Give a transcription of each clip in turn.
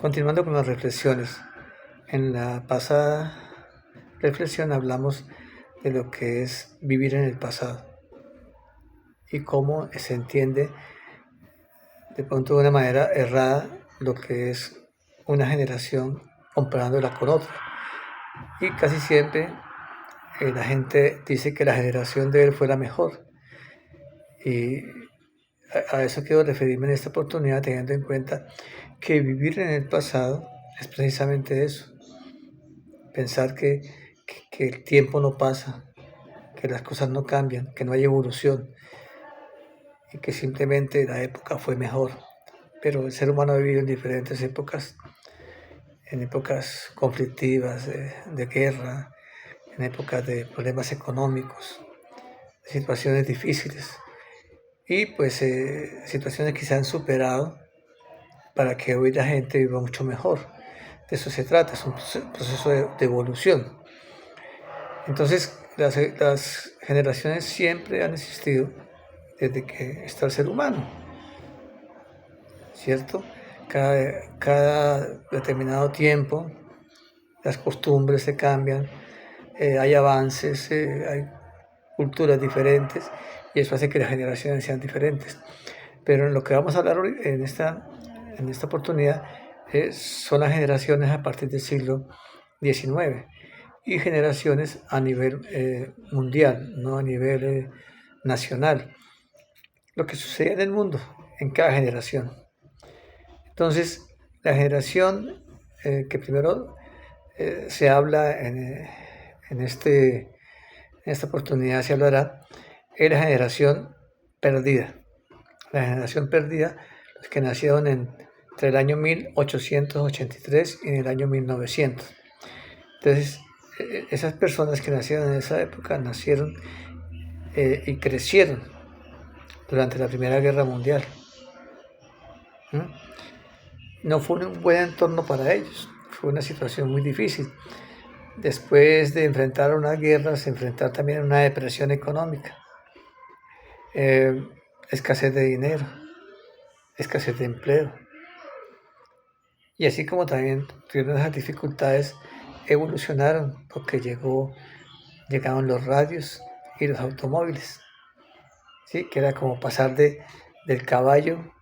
Continuando con las reflexiones, en la pasada reflexión hablamos de lo que es vivir en el pasado y cómo se entiende de pronto de una manera errada lo que es una generación comparándola con otra. Y casi siempre la gente dice que la generación de él fue la mejor. Y a eso quiero referirme en esta oportunidad, teniendo en cuenta que vivir en el pasado es precisamente eso. Pensar que el tiempo no pasa, que las cosas no cambian, que no hay evolución y que simplemente la época fue mejor. Pero el ser humano ha vivido en diferentes épocas, en épocas conflictivas, de guerra, en épocas de problemas económicos, de situaciones difíciles y pues situaciones que se han superado para que hoy la gente viva mucho mejor. De eso se trata, es un proceso de evolución. Entonces, las generaciones siempre han existido desde que está el ser humano, ¿cierto? Cada determinado tiempo las costumbres se cambian, hay avances, hay culturas diferentes y eso hace que las generaciones sean diferentes. Pero en lo que vamos a hablar hoy, en esta oportunidad son las generaciones a partir del siglo XIX y generaciones a nivel mundial, no a nivel nacional. Lo que sucede en el mundo, en cada generación. Entonces, la generación que primero se habla en esta oportunidad, se hablará, es la generación perdida. La generación perdida, los que nacieron entre el año 1883 y el año 1900. Entonces, esas personas que nacieron en esa época nacieron y crecieron durante la Primera Guerra Mundial. No fue un buen entorno para ellos, fue una situación muy difícil. Después de enfrentar una guerra, se enfrentaron también a una depresión económica, escasez de dinero, escasez de empleo. Y así como también tuvieron esas dificultades, evolucionaron porque llegaron los radios y los automóviles, ¿sí? Que era como pasar del caballo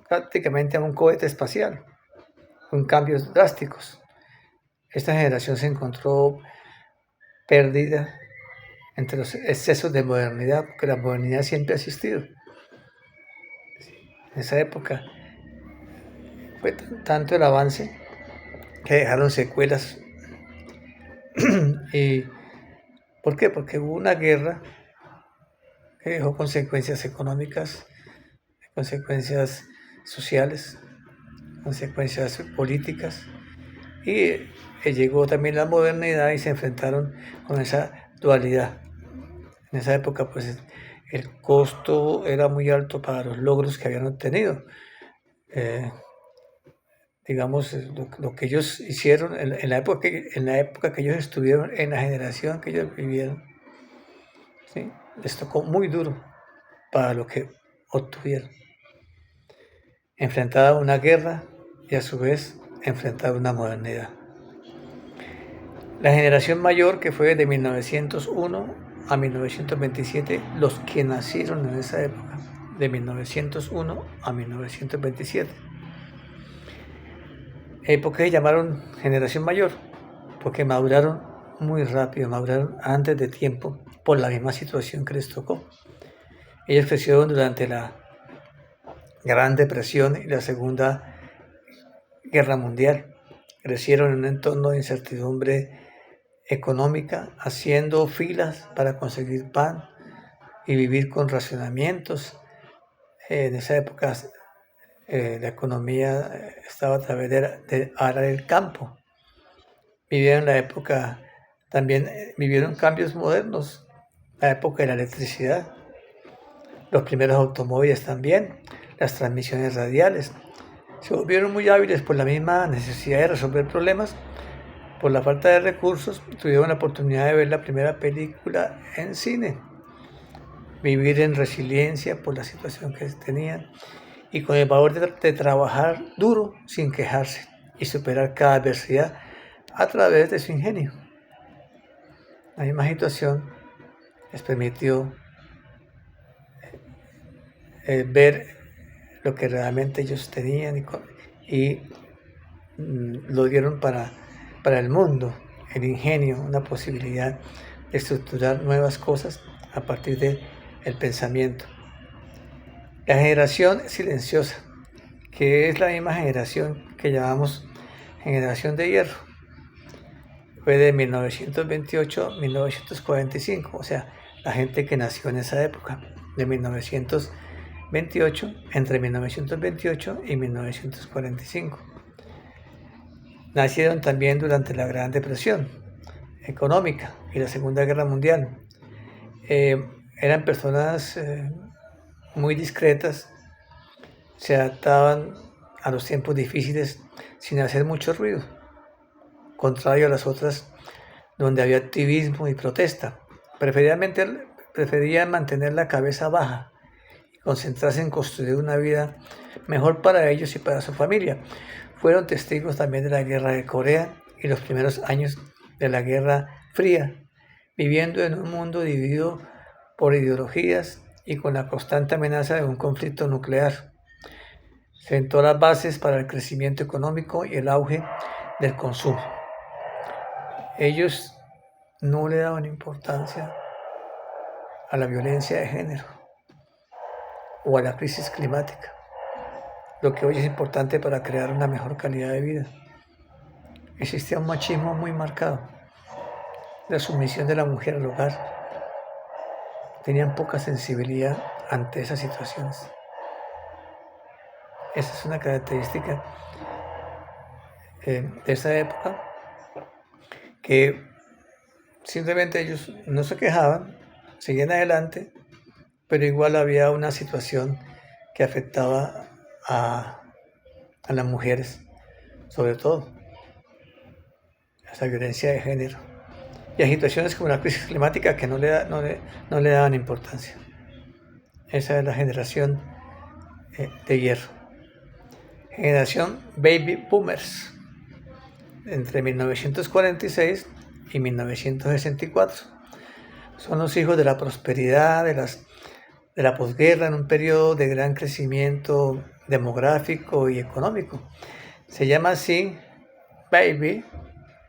prácticamente a un cohete espacial, con cambios drásticos. Esta generación se encontró perdida entre los excesos de modernidad, porque la modernidad siempre ha existido. En esa época fue tanto el avance que dejaron secuelas. ¿Y por qué? Porque hubo una guerra que dejó consecuencias económicas, consecuencias sociales, consecuencias políticas, y llegó también la modernidad y se enfrentaron con esa dualidad. En esa época, pues, el costo era muy alto para los logros que habían obtenido. Digamos, lo que ellos hicieron en la época que ellos estuvieron, en la generación que ellos vivieron, ¿sí? Les tocó muy duro para lo que obtuvieron. Enfrentada a una guerra y a su vez enfrentada a una modernidad. La generación mayor, que fue de 1901 a 1927, los que nacieron en esa época, de 1901 a 1927. ¿Por qué se llamaron generación mayor? Porque maduraron muy rápido, maduraron antes de tiempo por la misma situación que les tocó. Ellos crecieron durante la Gran Depresión y la Segunda Guerra Mundial. Crecieron en un entorno de incertidumbre económica, haciendo filas para conseguir pan y vivir con racionamientos. En esa época la economía estaba a través de arar el campo. Vivieron la época, también vivieron cambios modernos, la época de la electricidad, los primeros automóviles también, las transmisiones radiales. Se volvieron muy hábiles por la misma necesidad de resolver problemas. Por la falta de recursos, tuvieron la oportunidad de ver la primera película en cine, vivir en resiliencia por la situación que tenían y con el valor de trabajar duro sin quejarse. y superar cada adversidad a través de su ingenio. La misma situación les permitió ver lo que realmente ellos tenían y lo dieron para el mundo, el ingenio, una posibilidad de estructurar nuevas cosas a partir del pensamiento. La generación silenciosa, que es la misma generación que llamamos generación de hierro, fue de 1928 a 1945, o sea, la gente que nació en esa época, de 1928, entre 1928 y 1945. Nacieron también durante la Gran Depresión económica y la Segunda Guerra Mundial. Eran personas muy discretas, se adaptaban a los tiempos difíciles sin hacer mucho ruido, contrario a las otras donde había activismo y protesta. Preferían mantener la cabeza baja y concentrarse en construir una vida mejor para ellos y para su familia. Fueron testigos también de la Guerra de Corea y los primeros años de la Guerra Fría, viviendo en un mundo dividido por ideologías y con la constante amenaza de un conflicto nuclear. Sentó las bases para el crecimiento económico y el auge del consumo. Ellos no le daban importancia a la violencia de género o a la crisis climática, lo que hoy es importante para crear una mejor calidad de vida. Existía un machismo muy marcado, la sumisión de la mujer al hogar. Tenían poca sensibilidad ante esas situaciones. Esa es una característica de esa época, que simplemente ellos no se quejaban, seguían adelante, pero igual había una situación que afectaba a las mujeres, sobre todo esa violencia de género, y a situaciones como la crisis climática que no le daban importancia. Esa es la generación de hierro. Generación Baby Boomers, entre 1946 y 1964. Son los hijos de la prosperidad, de la posguerra, en un periodo de gran crecimiento demográfico y económico. Se llama así Baby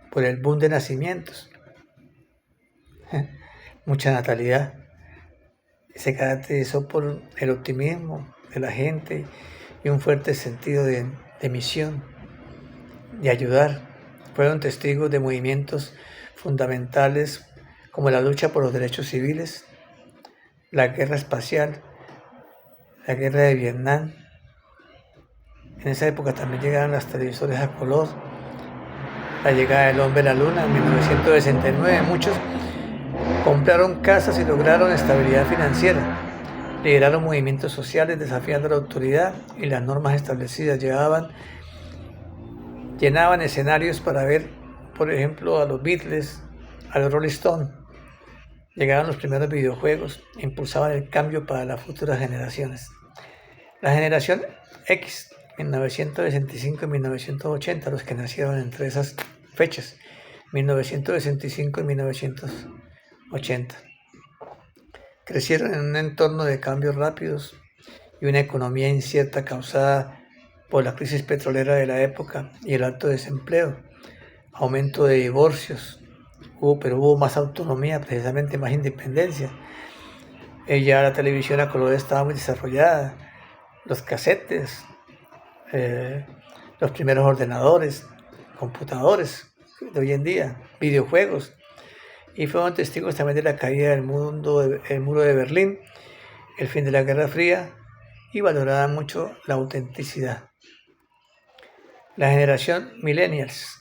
por el boom de nacimientos. Mucha natalidad. Se caracterizó por el optimismo de la gente y un fuerte sentido de misión, de ayudar. Fueron testigos de movimientos fundamentales como la lucha por los derechos civiles, la guerra espacial, la guerra de Vietnam. En esa época también llegaron los televisores a color, la llegada del hombre a la luna en 1969. Muchos compraron casas y lograron estabilidad financiera. Lideraron movimientos sociales desafiando la autoridad y las normas establecidas. Llenaban escenarios para ver, por ejemplo, a los Beatles, a los Rolling Stones. Llegaban los primeros videojuegos, impulsaban el cambio para las futuras generaciones. La generación X, 1965 y 1980, los que nacieron entre esas fechas, 1965 y 1980. Crecieron en un entorno de cambios rápidos y una economía incierta causada por la crisis petrolera de la época y el alto desempleo, aumento de divorcios, pero hubo más autonomía, precisamente más independencia. Ya la televisión a color estaba muy desarrollada, los casetes, los primeros ordenadores, computadores de hoy en día, videojuegos, y fueron testigos también de la caída del muro de Berlín, el fin de la Guerra Fría, y valoraban mucho la autenticidad. La generación Millennials,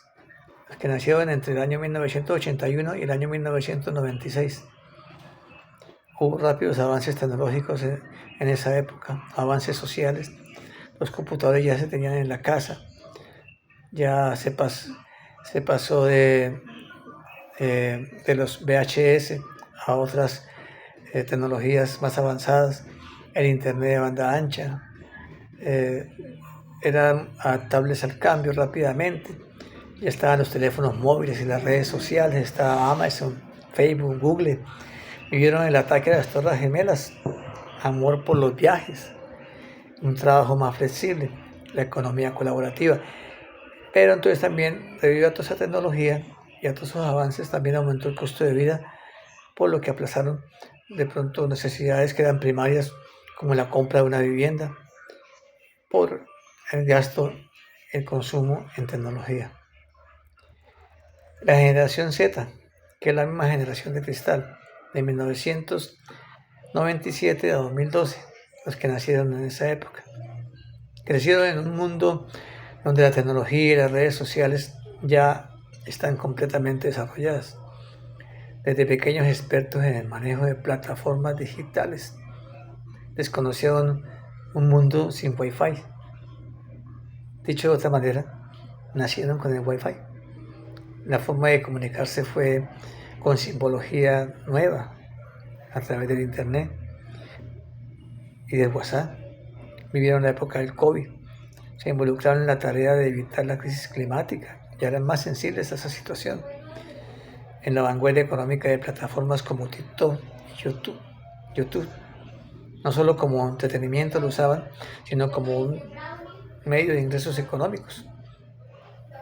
los que nacieron entre el año 1981 y el año 1996. Hubo rápidos avances tecnológicos en esa época, avances sociales. Los computadores ya se tenían en la casa, ya se pasó de los VHS a otras tecnologías más avanzadas, el internet de banda ancha, eran adaptables al cambio rápidamente. Ya estaban los teléfonos móviles y las redes sociales, estaba Amazon, Facebook, Google. Vivieron el ataque de las Torres Gemelas, amor por los viajes, un trabajo más flexible, la economía colaborativa. Pero entonces también, debido a toda esa tecnología y a todos esos avances, también aumentó el costo de vida, por lo que aplazaron de pronto necesidades que eran primarias, como la compra de una vivienda, por el gasto, el consumo en tecnología. La generación Z, que es la misma generación de cristal, de 1997 a 2012, los que nacieron en esa época, crecieron en un mundo donde la tecnología y las redes sociales ya están completamente desarrolladas. Desde pequeños expertos en el manejo de plataformas digitales, desconocieron un mundo sin Wi-Fi. Dicho de otra manera, nacieron con el Wi-Fi. La forma de comunicarse fue con simbología nueva, a través del Internet y del WhatsApp. Vivieron la época del COVID. Se involucraron en la tarea de evitar la crisis climática y eran más sensibles a esa situación. En la vanguardia económica de plataformas como TikTok y YouTube, no solo como entretenimiento lo usaban, sino como un medio de ingresos económicos.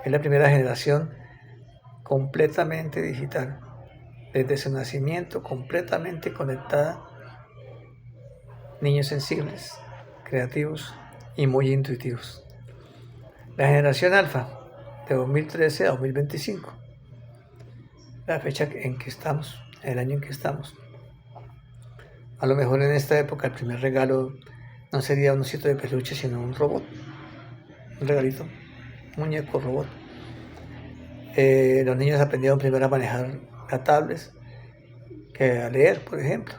Es la primera generación completamente digital, desde su nacimiento completamente conectada, niños sensibles, creativos y muy intuitivos. La generación alfa, de 2013 a 2025, la fecha en que estamos, el año en que estamos. A lo mejor en esta época el primer regalo no sería un osito de peluche, sino un robot, un regalito, un muñeco robot. Los niños aprendieron primero a manejar las tablets, que a leer, por ejemplo.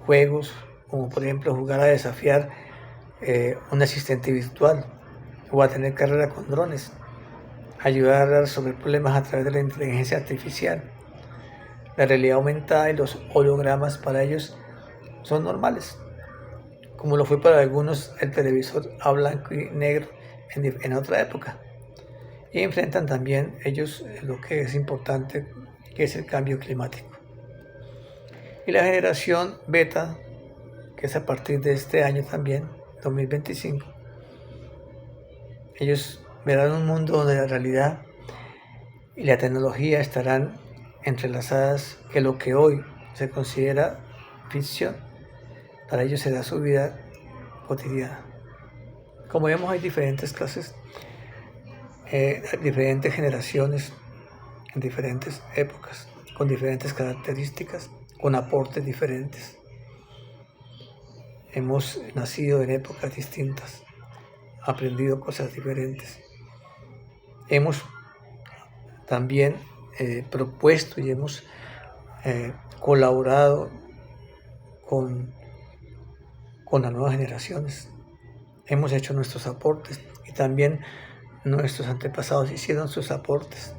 Juegos, como por ejemplo jugar a desafiar un asistente virtual o a tener carrera con drones, ayudar a resolver problemas a través de la inteligencia artificial. La realidad aumentada y los hologramas para ellos son normales, como lo fue para algunos el televisor a blanco y negro en otra época. Y enfrentan también ellos lo que es importante, que es el cambio climático. Y la generación beta, que es a partir de este año también, 2025, ellos verán un mundo donde la realidad y la tecnología estarán entrelazadas, que lo que hoy se considera ficción, para ellos será su vida cotidiana. Como vemos, hay diferentes clases, diferentes generaciones, en diferentes épocas, con diferentes características, con aportes diferentes. Hemos nacido en épocas distintas, aprendido cosas diferentes. Hemos también propuesto y hemos colaborado con las nuevas generaciones. Hemos hecho nuestros aportes y también nuestros antepasados hicieron sus aportes.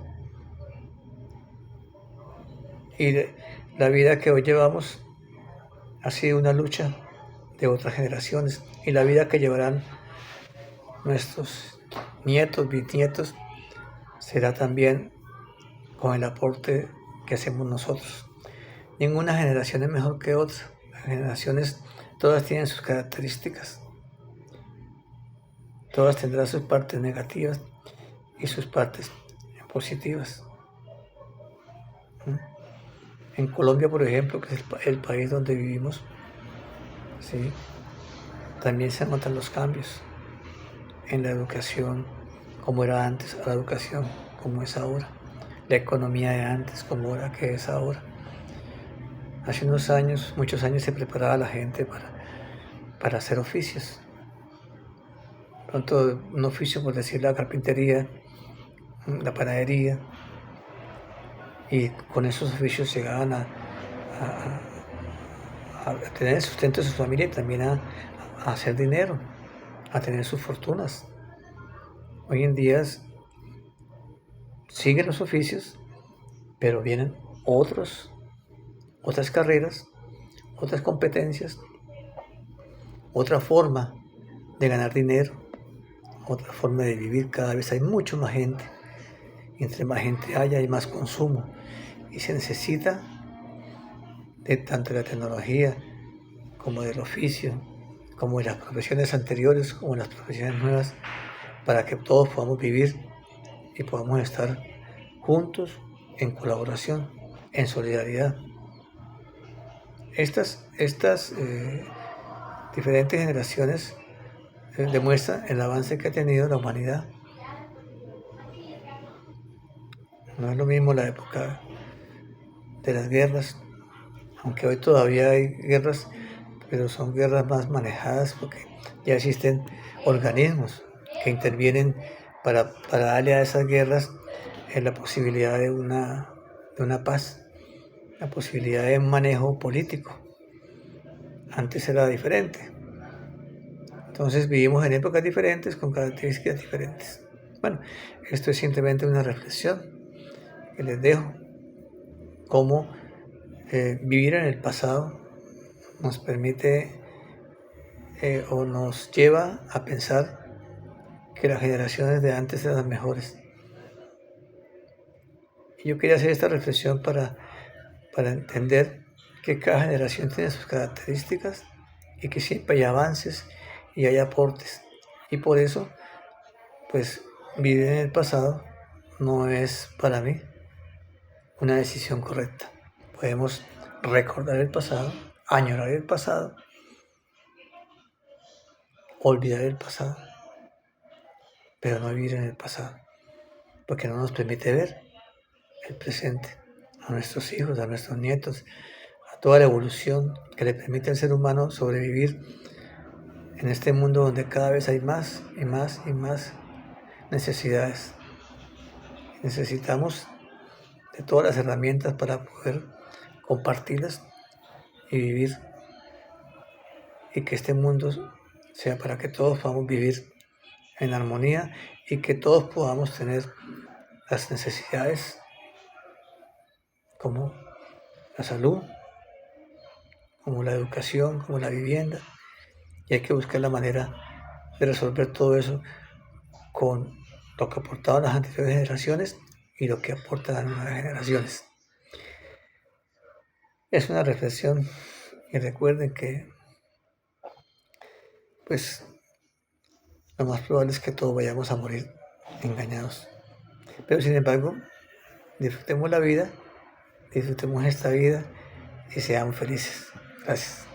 Y la vida que hoy llevamos ha sido una lucha de otras generaciones, y la vida que llevarán nuestros nietos, bisnietos, será también con el aporte que hacemos nosotros. Ninguna generación es mejor que otra. Las generaciones todas tienen sus características. Todas tendrán sus partes negativas y sus partes positivas. En Colombia, por ejemplo, que es el país donde vivimos, ¿sí?, también se notan los cambios en la educación, como era antes, a la educación como es ahora. La economía de antes como ahora que es ahora. Hace unos años, muchos años, se preparaba a la gente para hacer oficios. Pronto un oficio, por decir, la carpintería, la panadería, y con esos oficios llegaban a tener el sustento de su familia y también a hacer dinero, a tener sus fortunas. Hoy en día siguen los oficios, pero vienen otras carreras, otras competencias, otra forma de ganar dinero, otra forma de vivir. Cada vez hay mucho más gente. Entre más gente haya, hay más consumo. Y se necesita de tanto de la tecnología como del oficio, como de las profesiones anteriores, como de las profesiones nuevas, para que todos podamos vivir y podamos estar juntos en colaboración, en solidaridad. Estas diferentes generaciones demuestran el avance que ha tenido la humanidad. No es lo mismo la época de las guerras, aunque hoy todavía hay guerras, pero son guerras más manejadas porque ya existen organismos que intervienen para darle a esas guerras la posibilidad de una paz, la posibilidad de un manejo político. Antes era diferente. Entonces vivimos en épocas diferentes con características diferentes. Bueno, esto es simplemente una reflexión que les dejo. Cómo vivir en el pasado nos permite o nos lleva a pensar que las generaciones de antes eran las mejores. Y yo quería hacer esta reflexión para entender que cada generación tiene sus características y que siempre hay avances y hay aportes. Y por eso, pues, vivir en el pasado no es para mí una decisión correcta. Podemos recordar el pasado, añorar el pasado, olvidar el pasado, pero no vivir en el pasado, porque no nos permite ver el presente, a nuestros hijos, a nuestros nietos, a toda la evolución que le permite al ser humano sobrevivir en este mundo donde cada vez hay más y más y más necesidades. Necesitamos de todas las herramientas para poder compartirlas y vivir, y que este mundo sea para que todos podamos vivir en armonía y que todos podamos tener las necesidades como la salud, como la educación, como la vivienda, y hay que buscar la manera de resolver todo eso con lo que aportaban las anteriores generaciones y lo que aportan las nuevas generaciones. Es una reflexión y recuerden que pues lo más probable es que todos vayamos a morir engañados. Pero sin embargo, disfrutemos la vida, disfrutemos esta vida y seamos felices. Gracias.